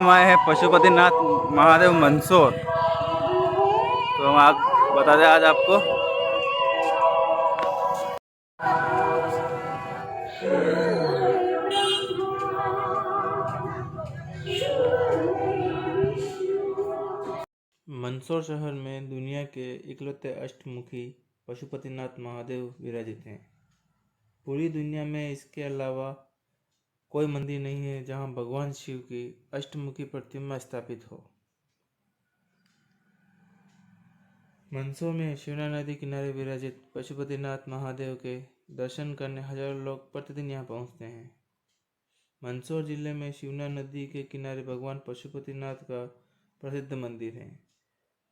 हमारे हैं पशुपतिनाथ महादेव मंदसौर। तो हम आप बता दें आज आपको मंदसौर शहर में दुनिया के इकलौते अष्टमुखी पशुपतिनाथ महादेव विराजित हैं। पूरी दुनिया में इसके अलावा कोई मंदिर नहीं है जहां भगवान शिव की अष्टमुखी प्रतिमा स्थापित हो। मंदसौर में शिवना नदी किनारे विराजित पशुपतिनाथ महादेव के दर्शन करने हजारों लोग प्रतिदिन यहाँ पहुँचते हैं। मंदसौर जिले में शिवना नदी के किनारे भगवान पशुपतिनाथ का प्रसिद्ध मंदिर है।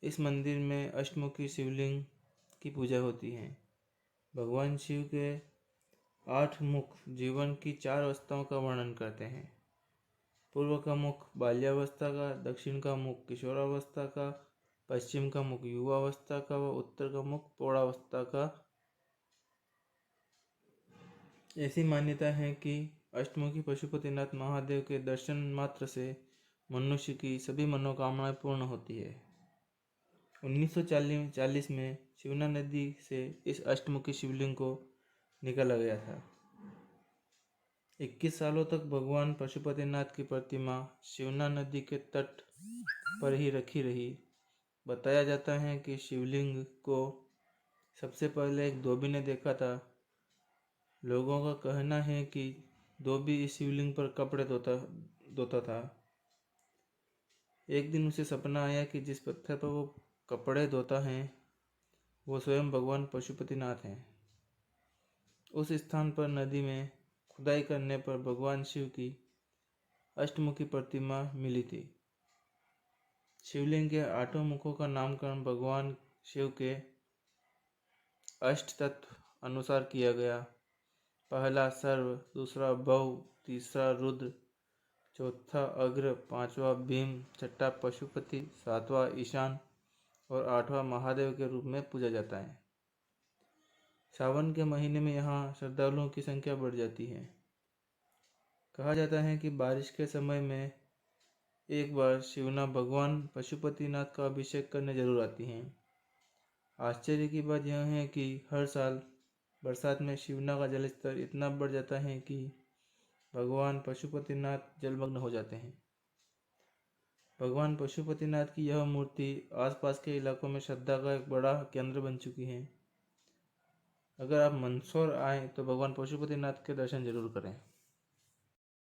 इस मंदिर में अष्टमुखी शिवलिंग की पूजा होती है। भगवान शिव के 8 मुख जीवन की 4 अवस्थाओं का वर्णन करते हैं। पूर्व का मुख बाल्यावस्था का, दक्षिण का मुख किशोरावस्था का, पश्चिम का मुख युवावस्था का व उत्तर का मुख प्रौढ़ावस्था का। ऐसी मान्यता है कि अष्टमुखी पशुपतिनाथ महादेव के दर्शन मात्र से मनुष्य की सभी मनोकामनाएं पूर्ण होती है। 1940 में शिवना नदी से इस अष्टमुखी शिवलिंग को निकाला गया था। 21 सालों तक भगवान पशुपतिनाथ की प्रतिमा शिवना नदी के तट पर ही रखी रही। बताया जाता है कि शिवलिंग को सबसे पहले एक धोबी ने देखा था। लोगों का कहना है कि धोबी इस शिवलिंग पर कपड़े धोता था। एक दिन उसे सपना आया कि जिस पत्थर पर वो कपड़े धोता है वो स्वयं भगवान पशुपतिनाथ हैं। उस स्थान पर नदी में खुदाई करने पर भगवान शिव की अष्टमुखी प्रतिमा मिली थी। शिवलिंग के 8 मुखों का नामकरण भगवान शिव के अष्ट तत्व अनुसार किया गया। पहला सर्व, दूसरा भव, तीसरा रुद्र, चौथा अग्र, पांचवा भीम, छठा पशुपति, सातवां ईशान और 8वां महादेव के रूप में पूजा जाता है। सावन के महीने में यहाँ श्रद्धालुओं की संख्या बढ़ जाती है। कहा जाता है कि बारिश के समय में एक बार शिवना भगवान पशुपतिनाथ का अभिषेक करने जरूर आती हैं। आश्चर्य की बात यह है कि हर साल बरसात में शिवना का जलस्तर इतना बढ़ जाता है कि भगवान पशुपतिनाथ जलमग्न हो जाते हैं। भगवान पशुपतिनाथ की यह मूर्ति आसपास के इलाकों में श्रद्धा का एक बड़ा केंद्र बन चुकी है। अगर आप मंदसौर आएँ तो भगवान पशुपतिनाथ के दर्शन जरूर करें।